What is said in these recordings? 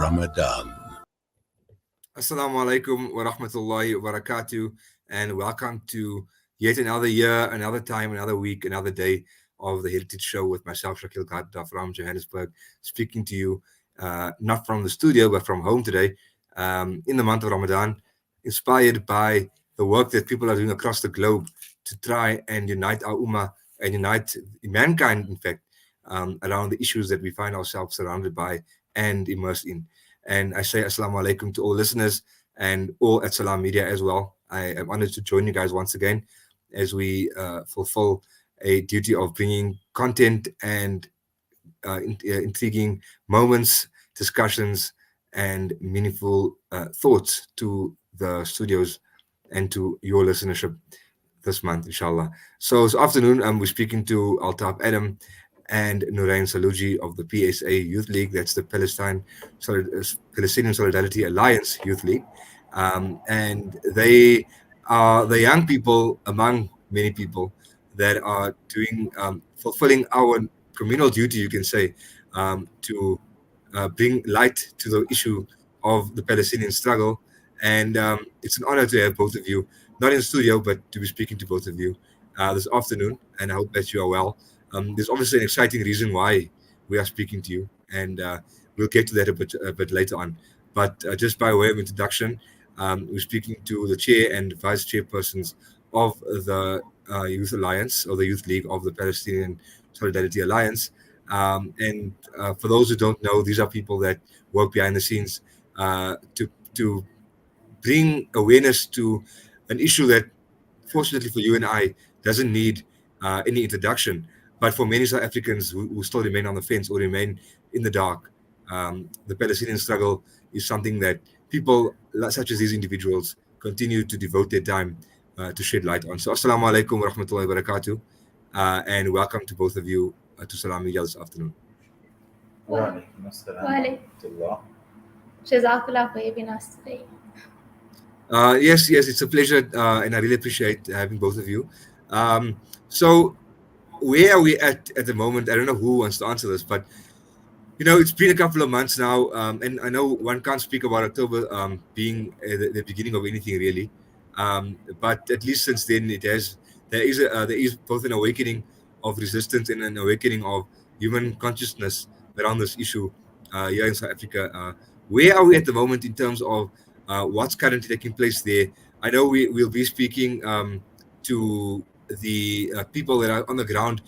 Ramadan. Assalamu alaikum wa rahmatullahi wa barakatuh, and welcome to yet another year, another time, another week, another day of the Heritage Show with myself, Shakeel, Garda from Johannesburg, speaking to you not from the studio but from home today in the month of Ramadan, inspired by the work that people are doing across the globe to try and unite our ummah and unite mankind, in fact, around the issues that we find ourselves surrounded by and immersed in. And I say assalamu alaikum to all listeners and all at Salam Media as well. I am honored to join you guys once again as we fulfill a duty of bringing content and intriguing moments, discussions, and meaningful thoughts to the studios and to your listenership this month, inshallah. So this afternoon, we're speaking to Altaaf Adam and Nurain Saloojee of the PSA Youth League. That's the Palestinian Solidarity Alliance Youth League. And they are the young people among many people that are doing, fulfilling our communal duty, you can say, to bring light to the issue of the Palestinian struggle. And it's an honor to have both of you, not in the studio, but to be speaking to both of you this afternoon. And I hope that you are well. There's obviously an exciting reason why we are speaking to you, and we'll get to that a bit later on. But just by way of introduction, we're speaking to the chair and vice chairpersons of the Youth Alliance, or the Youth League of the Palestinian Solidarity Alliance. And for those who don't know, these are people that work behind the scenes to bring awareness to an issue that, fortunately for you and I, doesn't need any introduction. But for many South Africans who still remain on the fence or remain in the dark, the Palestinian struggle is something that people such as these individuals continue to devote their time to shed light on. So assalamu alaikum wa rahmatullahi wa barakatuh, and welcome to both of you to Salam Media this afternoon. Wa alaikum assalam wa rahmatullah. Jazakallah for having us today. Yes, it's a pleasure, and I really appreciate having both of you. So where are we at the moment? I don't know who wants to answer this, but it's been a couple of months now, and I know one can't speak about October being the beginning of anything really, but at least since then there is both an awakening of resistance and an awakening of human consciousness around this issue here in South Africa. Where are we at the moment in terms of what's currently taking place there? I know we'll be speaking to the people that are on the ground,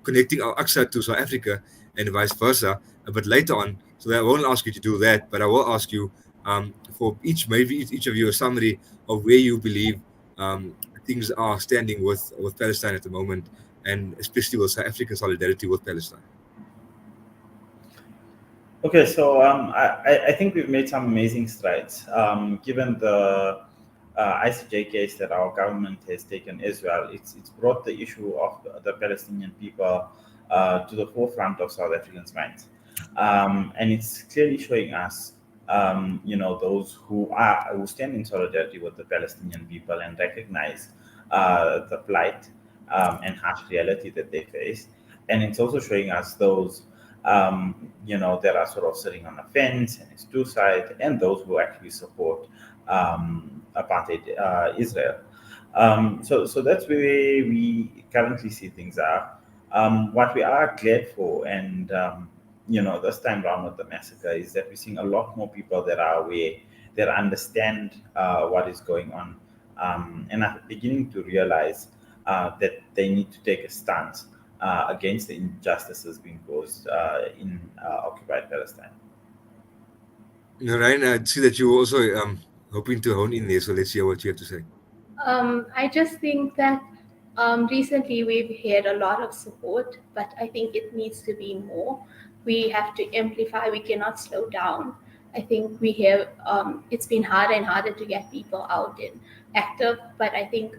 connecting Al-Aqsa to South Africa and vice versa a bit later on. So I won't ask you to do that, but I will ask you for each of you a summary of where you believe things are standing with Palestine at the moment, and especially with South African solidarity with Palestine. Okay, so I think we've made some amazing strides, given the ICJ case that our government has taken as well. It's brought the issue of the Palestinian people to the forefront of South Africans' minds, and it's clearly showing us, those who stand in solidarity with the Palestinian people and recognize the plight and harsh reality that they face, and it's also showing us those that are sort of sitting on the fence and it's two sides, and those who actually support apartheid Israel. So that's where we currently see things are. What we are glad for, and this time around with the massacre, is that we're seeing a lot more people that are aware, that understand what is going on, and are beginning to realize that they need to take a stance against the injustices being caused in occupied Palestine. Nurain, I see that you also hoping to hone in there, so let's hear what you have to say. I just think that recently we've had a lot of support, but I think it needs to be more. We have to amplify. We cannot slow down. I think we have. It's been harder and harder to get people out and active, but I think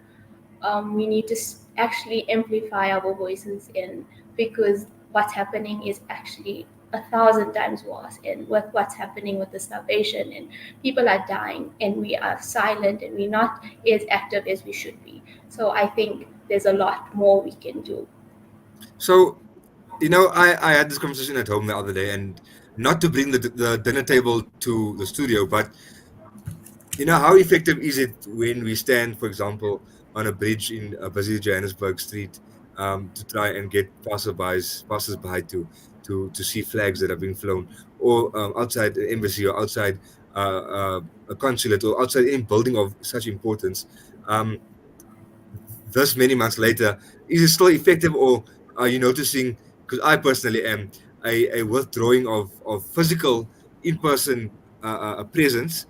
we need to actually amplify our voices in, because what's happening is actually 1,000 times worse, and with what's happening with the starvation, and people are dying, and we are silent, and we're not as active as we should be. So I think there's a lot more we can do. So, I had this conversation at home the other day, and not to bring the dinner table to the studio, but how effective is it when we stand, for example, on a bridge in a busy Johannesburg street, to try and get passers-by to see flags that are being flown, or outside an embassy, or outside a consulate, or outside any building of such importance. Um, this many months later, is it still effective, or are you noticing? Because I personally am a withdrawing of physical in-person presence,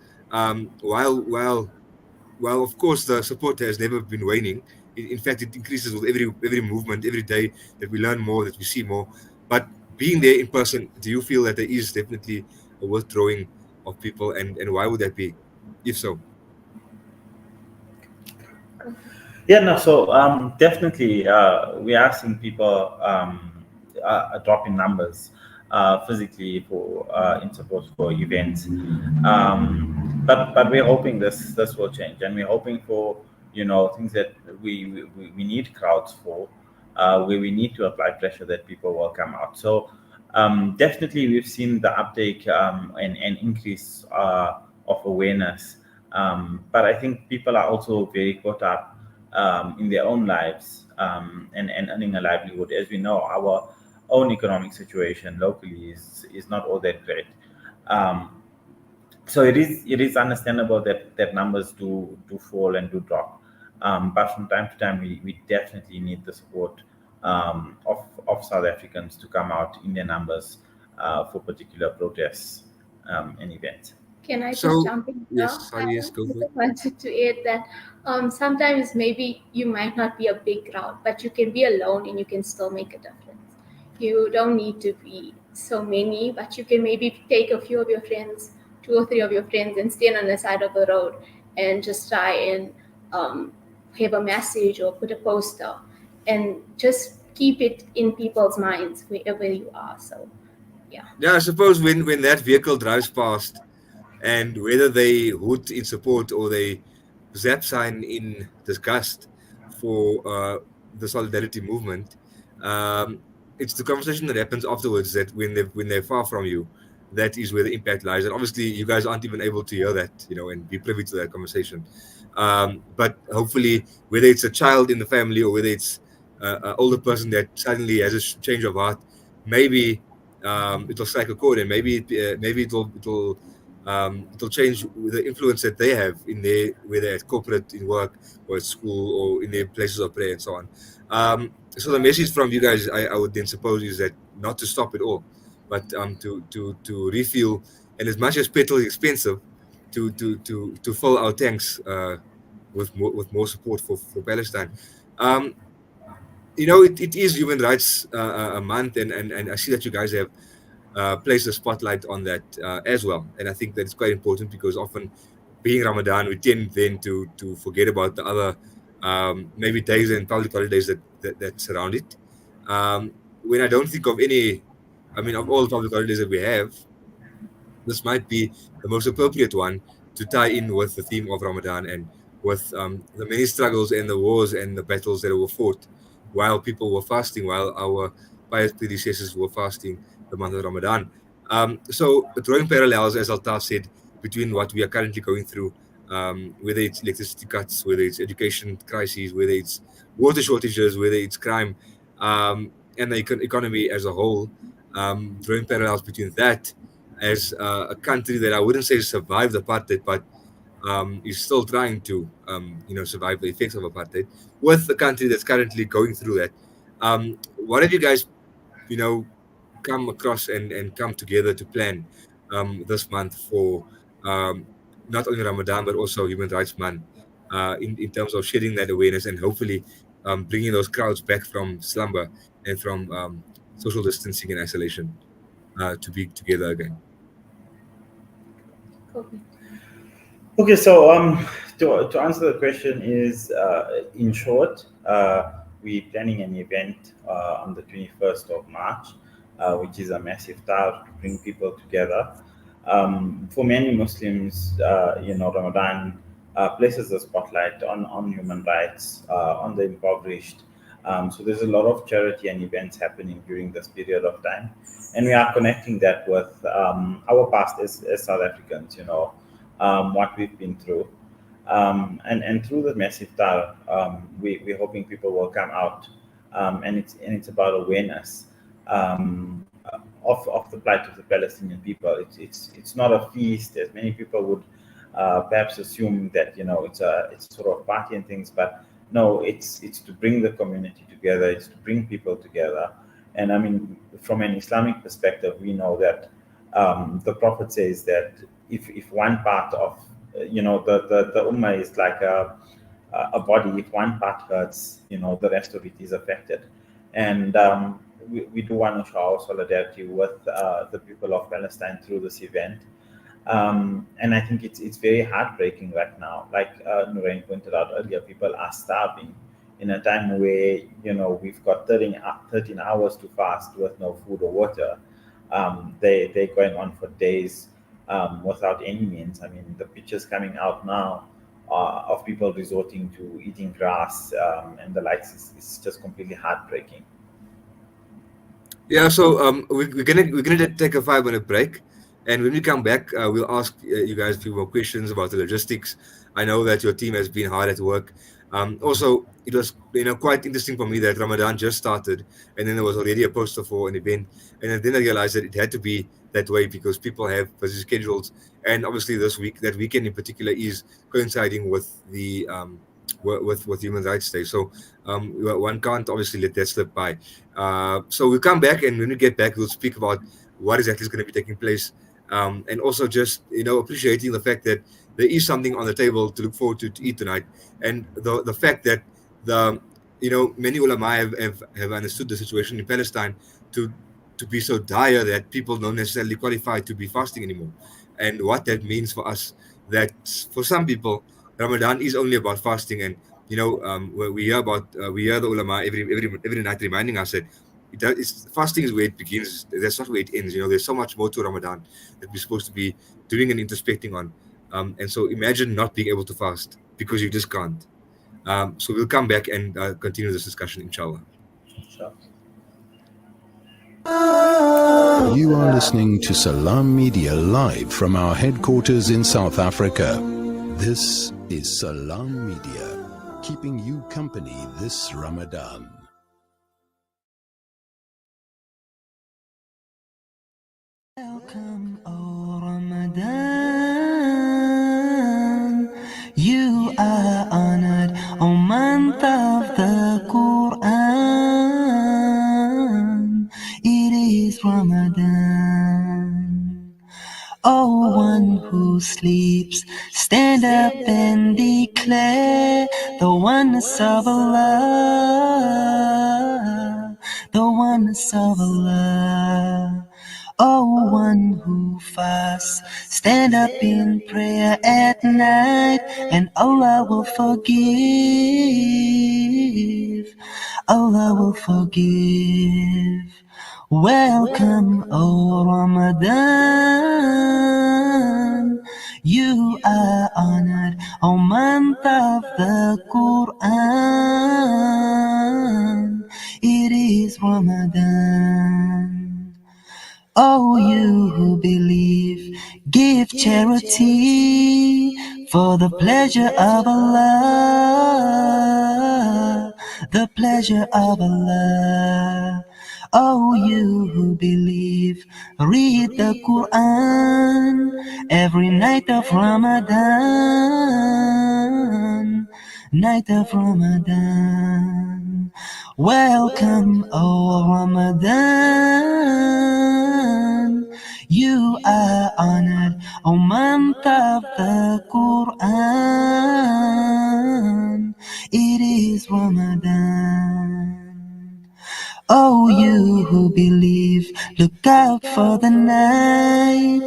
while of course the support has never been waning. In fact, it increases with every movement, every day that we learn more, that we see more. But being there in person, do you feel that there is definitely a withdrawing of people, and why would that be, if so? Yeah, no. So definitely, we are seeing people a drop in numbers physically for in support for events. But we're hoping this will change, and we're hoping for things that we need crowds for, where we need to apply pressure that people will come out. So definitely, we've seen the uptake and increase of awareness. But I think people are also very caught up in their own lives, and earning a livelihood. As we know, our own economic situation locally is not all that great. Um, so it is understandable that numbers do fall and do drop. But from time to time, we definitely need the support of South Africans to come out in their numbers for particular protests and events. Can I just So jump in here? yes, I sorry, yes, go for also it. wanted to add that sometimes maybe you might not be a big crowd, but you can be alone and you can still make a difference. You don't need to be so many, but you can maybe take a few of your friends, two or three of your friends, and stand on the side of the road and just try and um, have a message or put a poster and just keep it in people's minds wherever you are. So, yeah. Yeah, I suppose when that vehicle drives past, and whether they hoot in support or they zap sign in disgust for the solidarity movement, it's the conversation that happens afterwards, that when they're far from you, that is where the impact lies. And obviously, you guys aren't even able to hear that, and be privy to that conversation. But hopefully, whether it's a child in the family, or whether it's an older person that suddenly has a change of heart, maybe it'll strike a chord, and maybe it'll change the influence that they have in their, whether at corporate, in work, or at school, or in their places of prayer, and so on. So the message from you guys, I would then suppose, is that not to stop at all, but to refuel, and as much as petrol is expensive, to fill our tanks with more support for Palestine. Um, it is Human Rights a month, and I see that you guys have placed a spotlight on that as well. And I think that it's quite important, because often, being Ramadan, we tend then to forget about the other maybe days and public holidays that surround it. When I don't think of any, I mean, of all public holidays that we have, this might be the most appropriate one to tie in with the theme of Ramadan, and with the many struggles and the wars and the battles that were fought while people were fasting, while our pious predecessors were fasting the month of Ramadan. So, drawing parallels, as Altaaf said, between what we are currently going through, whether it's electricity cuts, whether it's education crises, whether it's water shortages, whether it's crime, and the economy as a whole, drawing parallels between that, as a country that I wouldn't say survived apartheid, but is still trying to survive the effects of apartheid, with the country that's currently going through that. What have you guys you know come across, and come together to plan this month for, um, not only Ramadan, but also Human Rights Month, in terms of sharing that awareness, and hopefully bringing those crowds back from slumber, and from social distancing and isolation, to be together again. Okay. Okay, so to answer the question is, in short, we're planning an event on the 21st of March, which is a massive iftar to bring people together. For many Muslims, Ramadan places a spotlight on human rights, on the impoverished. So there's a lot of charity and events happening during this period of time. and we are connecting that with our past as South Africans, what we've been through. And through the massive Iftar, we're hoping people will come out, and it's about awareness of the plight of the Palestinian people. It's not a feast as many people would perhaps assume that it's sort of party and things, but no, it's to bring the community together. It's to bring people together. And I mean, from an Islamic perspective, we know that the Prophet says that if one part of the ummah is like a body. If one part hurts, the rest of it is affected. And we do want to show our solidarity with the people of Palestine through this event. And I think it's very heartbreaking right now. Like Nurain pointed out earlier, people are starving in a time where we've got 13 hours to fast with no food or water. They're going on for days without any means. I mean, the pictures coming out now of people resorting to eating grass and the likes is just completely heartbreaking. Yeah, so we're gonna take a 5 minute break, and when we come back, we'll ask you guys a few more questions about the logistics. I know that your team has been hard at work. Also, it was quite interesting for me that Ramadan just started, and then there was already a poster for an event, and then I realized that it had to be that way because people have busy schedules, and obviously that weekend in particular is coinciding with the with Human Rights Day. So one can't obviously let that slip by. So we'll come back, and when we get back, we'll speak about what exactly is going to be taking place, and also just appreciating the fact that there is something on the table to look forward to eat tonight, and the fact that the many ulama have understood the situation in Palestine to be so dire that people don't necessarily qualify to be fasting anymore, and what that means for us. That for some people, Ramadan is only about fasting, and we hear about we hear the ulama every night reminding us that fasting is where it begins. That's not where it ends. There's so much more to Ramadan that we're supposed to be doing and introspecting on. And so imagine not being able to fast because you just can't. So we'll come back and continue this discussion, inshallah. Sure. You are listening to Salam Media live from our headquarters in South Africa. This is Salam Media, keeping you company this Ramadan. Welcome, O Ramadan. You are honored, O month of the Quran. It is Ramadan. O one who sleeps, stand up and declare the oneness of Allah, the oneness of Allah. O one who fasts, stand up in prayer at night, and Allah will forgive. Allah will forgive. Welcome, O Ramadan. You are honored, O month of the Quran. It is Ramadan. Oh, you who believe, give charity for the pleasure of Allah, the pleasure of Allah. Oh, you who believe, read the Quran every night of Ramadan, night of Ramadan. Welcome, O Ramadan. You are honored, O month of the Quran. It is Ramadan. Oh, you who believe, look out for the night,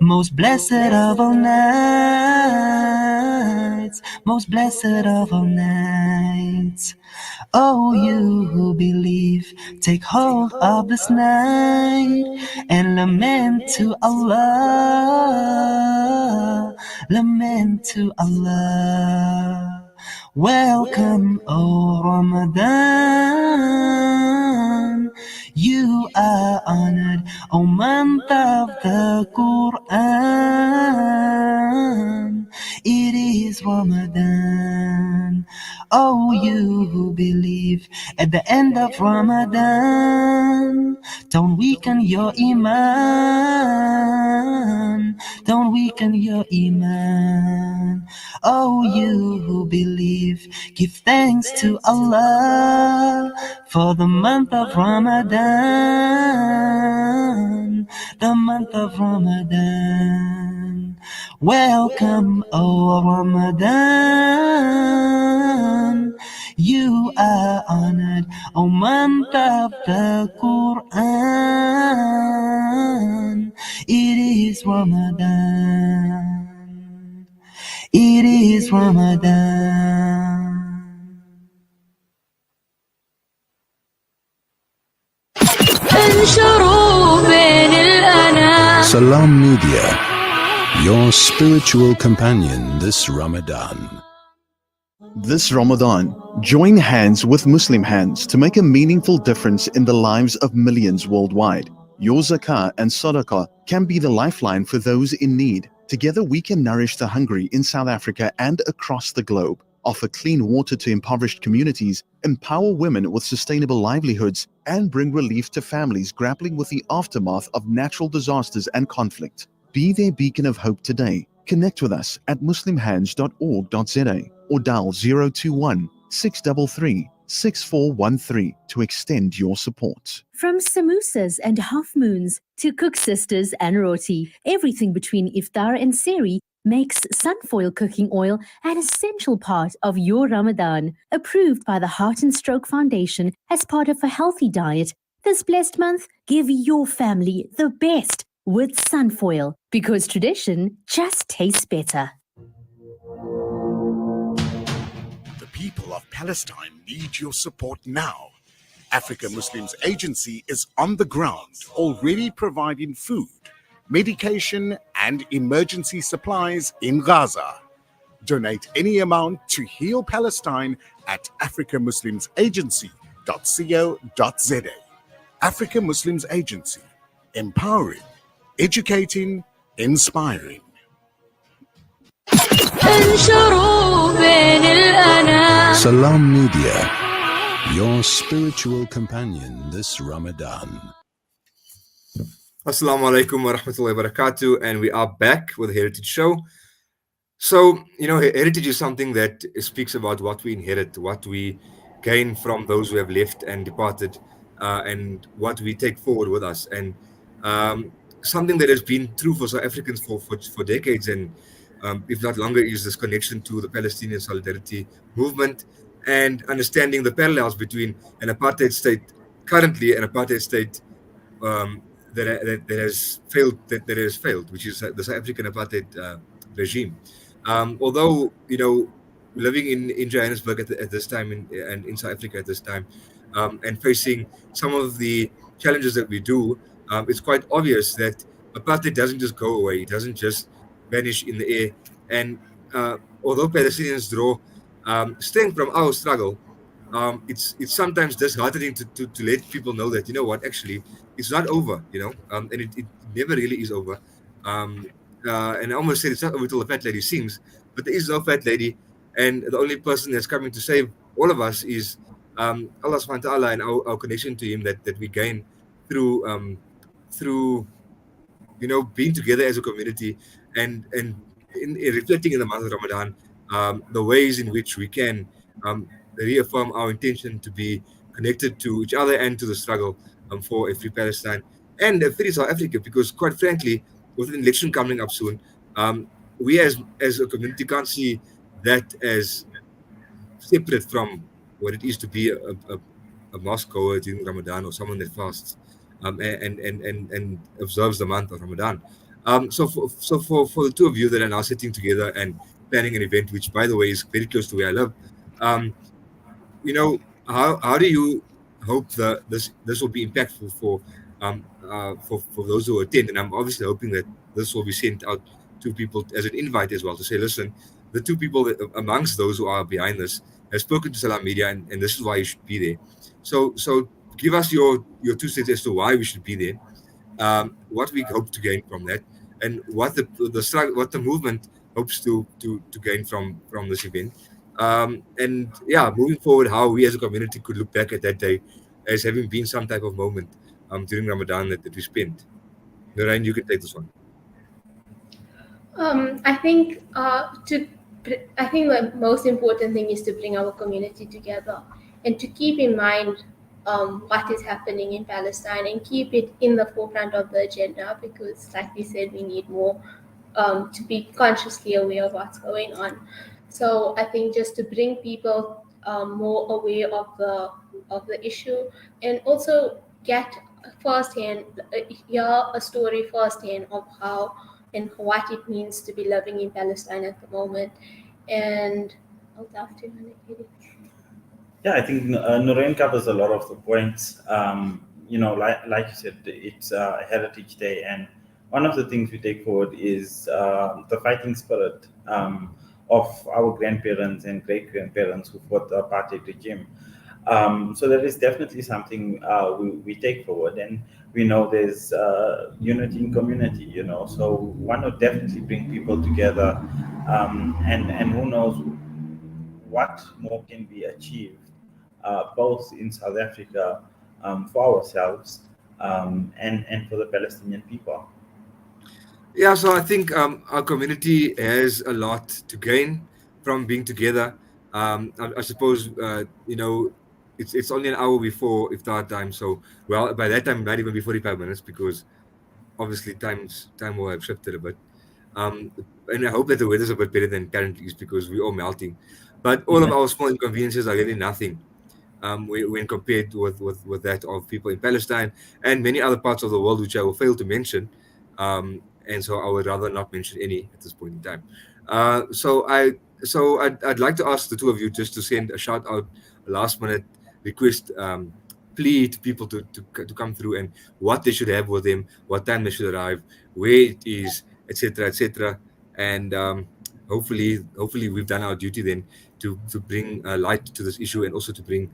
most blessed of all nights, most blessed of all nights. Oh, you who believe, take hold of this night and lament to Allah, lament to Allah. Welcome, O Ramadan. You are honored, O month of the Quran. It is Ramadan. Oh, you who believe at the end of Ramadan, don't weaken your iman. Don't weaken your iman. Oh, you who believe, give thanks to Allah for the month of Ramadan. The month of Ramadan. Welcome, O Ramadan. You are honored, O month of the Quran. It is Ramadan. It is Ramadan. Salam Media, your spiritual companion this Ramadan. This Ramadan, join hands with Muslim hands to make a meaningful difference in the lives of millions worldwide. Your zakah and sadaqah can be the lifeline for those in need. Together we can nourish the hungry in South Africa and across the globe, offer clean water to impoverished communities, empower women with sustainable livelihoods, and bring relief to families grappling with the aftermath of natural disasters and conflict. Be their beacon of hope today. Connect with us at muslimhands.org.za or dial 021 633 6413 to extend your support. From samosas and half moons to cook sisters and roti, everything between iftar and seri makes sunfoil cooking oil an essential part of your Ramadan. Approved by the Heart and Stroke Foundation as part of a healthy diet, this blessed month, give your family the best with sunfoil, because tradition just tastes better. The people of Palestine need your support now. Africa Muslims Agency is on the ground, already providing food, medication, and emergency supplies in Gaza. Donate any amount to Heal Palestine at africamuslimsagency.co.za. Africa Muslims Agency, empowering, educating, inspiring. Salam Media, your spiritual companion this Ramadan. Assalamu alaikum wa rahmatullahi wa barakatuh, and we are back with the Heritage Show. So, heritage is something that speaks about what we inherit, what we gain from those who have left and departed, and what we take forward with us. And something that has been true for South Africans for decades, and if not longer, is this connection to the Palestinian solidarity movement and understanding the parallels between an apartheid state currently, an apartheid state that has failed, which is the South African apartheid regime. Although living in Johannesburg at this time and in South Africa at this time, and facing some of the challenges that we do, it's quite obvious that apartheid doesn't just go away. It doesn't just vanish in the air. And although Palestinians draw strength from our struggle, it's sometimes disheartening to let people know that, actually, it's not over, and it never really is over. And I almost said it's not over till the fat lady sings, but there is no fat lady, and the only person that's coming to save all of us is Allah subhanahu wa ta'ala, and our connection to Him that we gain through being together as a community, and in reflecting in the month of Ramadan, the ways in which we can reaffirm our intention to be connected to each other and to the struggle for a free Palestine and a free South Africa. Because quite frankly, with an election coming up soon, we as a community can't see that as separate from what it is to be a mosque goer during Ramadan, or someone that fasts and observes the month of Ramadan. So for the two of you that are now sitting together and planning an event, which by the way is very close to where I live, how do you hope that this will be impactful for those who attend? And I'm obviously hoping that this will be sent out to people as an invite as well, to say, listen, the two people that, amongst those who are behind this, have spoken to Salam Media, and this is why you should be there. So give us your 2 cents as to why we should be there, what we hope to gain from that, and what what the movement hopes to gain from this event. And yeah, moving forward, how we as a community could look back at that day as having been some type of moment during Ramadan that we spent. Nurain, you can take this one. I think I think the most important thing is to bring our community together and to keep in mind what is happening in Palestine and keep it in the forefront of the agenda, because, like we said, we need more to be consciously aware of what's going on. So I think just to bring people more aware of the issue, and also get firsthand, hear a story firsthand of how and what it means to be living in Palestine at the moment. And Altaaf, do you want to get it? Yeah, I think Nurain covers a lot of the points. Like you said, it's Heritage Day, and one of the things we take forward is the fighting spirit of our grandparents and great grandparents who fought the apartheid regime. So that is definitely something we take forward, and we know there's unity in community. So we want to definitely bring people together, and who knows what more can be achieved, both in South Africa, for ourselves, and for the Palestinian people. Yeah, so I think our community has a lot to gain from being together. I suppose it's only an hour before iftar time, so well by that time it might even be 45 minutes, because obviously time will have shifted a bit. And I hope that the weather's a bit better than currently is, because we're all melting. But all of Yeah. our small inconveniences are really nothing when compared with that of people in Palestine and many other parts of the world, which I will fail to mention. And so I would rather not mention any at this point in time. I'd like to ask the two of you just to send a shout out, a last minute request, plea to people to come through, and what they should have with them, what time they should arrive, where it is, etc., etc. And hopefully we've done our duty then to bring light to this issue, and also to bring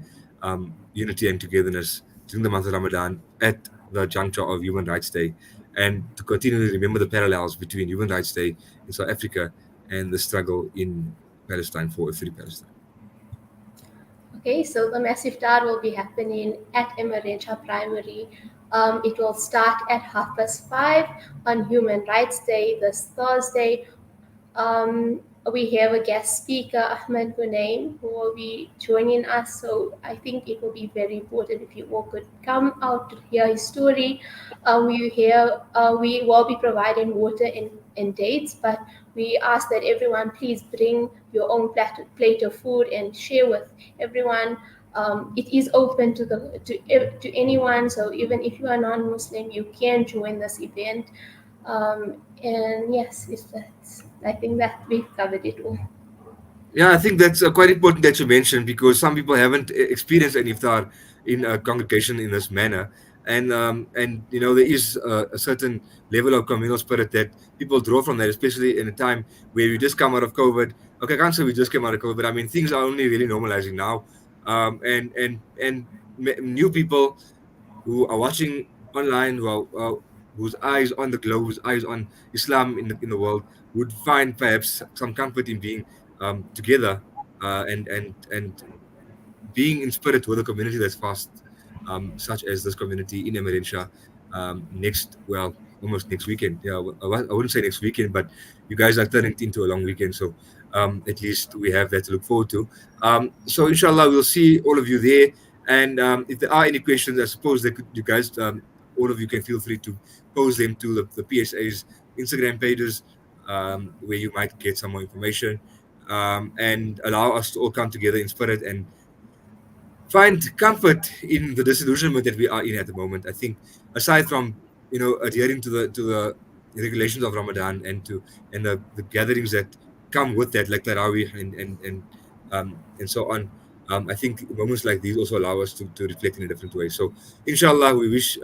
unity and togetherness during the month of Ramadan at the juncture of Human Rights Day, and to continually remember the parallels between Human Rights Day in South Africa and the struggle in Palestine for a free Palestine. Okay, so the massive iftar will be happening at Emerentia Primary. It will start at 5:30 on Human Rights Day this Thursday. We have a guest speaker, Ahmed Gunaim, who will be joining us. So I think it will be very important if you all could come out to hear his story. We will be providing water and dates, but we ask that everyone please bring your own plate of food and share with everyone. It is open to anyone, so even if you are non-Muslim, you can join this event. And yes, I think that we've covered it all. Yeah, I think that's quite important that you mentioned, because some people haven't experienced an iftar in a congregation in this manner, and there is a certain level of communal spirit that people draw from that, especially in a time where we just come out of COVID. Okay, I can't say we just came out of COVID, but I mean things are only really normalizing now, and new people who are watching online, whose eyes on the globe, whose eyes on Islam in the world, would find perhaps some comfort in being together, and being in spirit with a community that's fast, such as this community in Emerentia, almost next weekend. Yeah, I wouldn't say next weekend, but you guys are turning it into a long weekend, so at least we have that to look forward to. So inshallah, we'll see all of you there. And if there are any questions, I suppose you guys, all of you can feel free to pose them to the PSA's Instagram pages, where you might get some more information, and allow us to all come together in spirit and find comfort in the disillusionment that we are in at the moment. I think, aside from adhering to the regulations of Ramadan, and the gatherings that come with that, like Tarawih and so on, I think moments like these also allow us to reflect in a different way. So, inshallah, we wish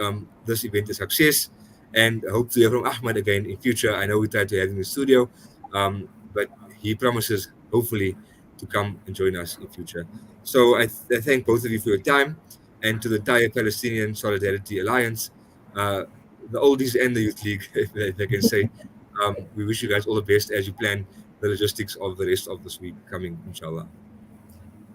this event a success, and hope to hear from Ahmad again in future. I know we tried to have him in the studio, but he promises, hopefully, to come and join us in future. So I thank both of you for your time. and to the entire Palestinian Solidarity Alliance, the oldies and the Youth League, if I can say. We wish you guys all the best as you plan the logistics of the rest of this week coming, inshallah.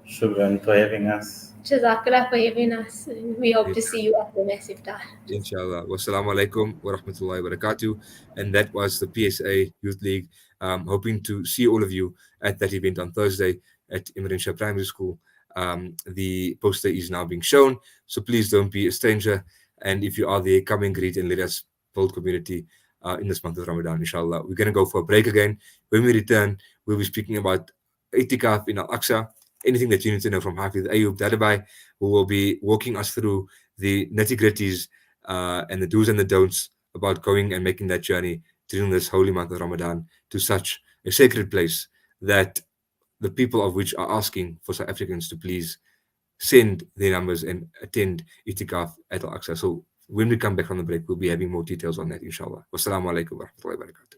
Shukran for having us. Jazakallah for having us. And we hope to see you at the next iftar. Inshallah. Wassalamu alaikum wa rahmatullahi wa barakatuh. And that was the PSA Youth League. Hoping to see all of you at that event on Thursday at Imran Shah Primary School. The poster is now being shown, so please don't be a stranger. And if you are there, come and greet and let us build community in this month of Ramadan, inshallah. We're going to go for a break again. When we return, we'll be speaking about itikaf in Al-Aqsa, anything that you need to know from Hafiz Ayub Dadabai, who will be walking us through the nitty-gritties and the do's and the don'ts about going and making that journey during this holy month of Ramadan to such a sacred place that the people of which are asking for South Africans to please send their numbers and attend itikaf at Al-Aqsa. So when we come back from the break, we'll be having more details on that, inshallah. Wassalamu alaikum wa rahmatullahi wa barakatuh.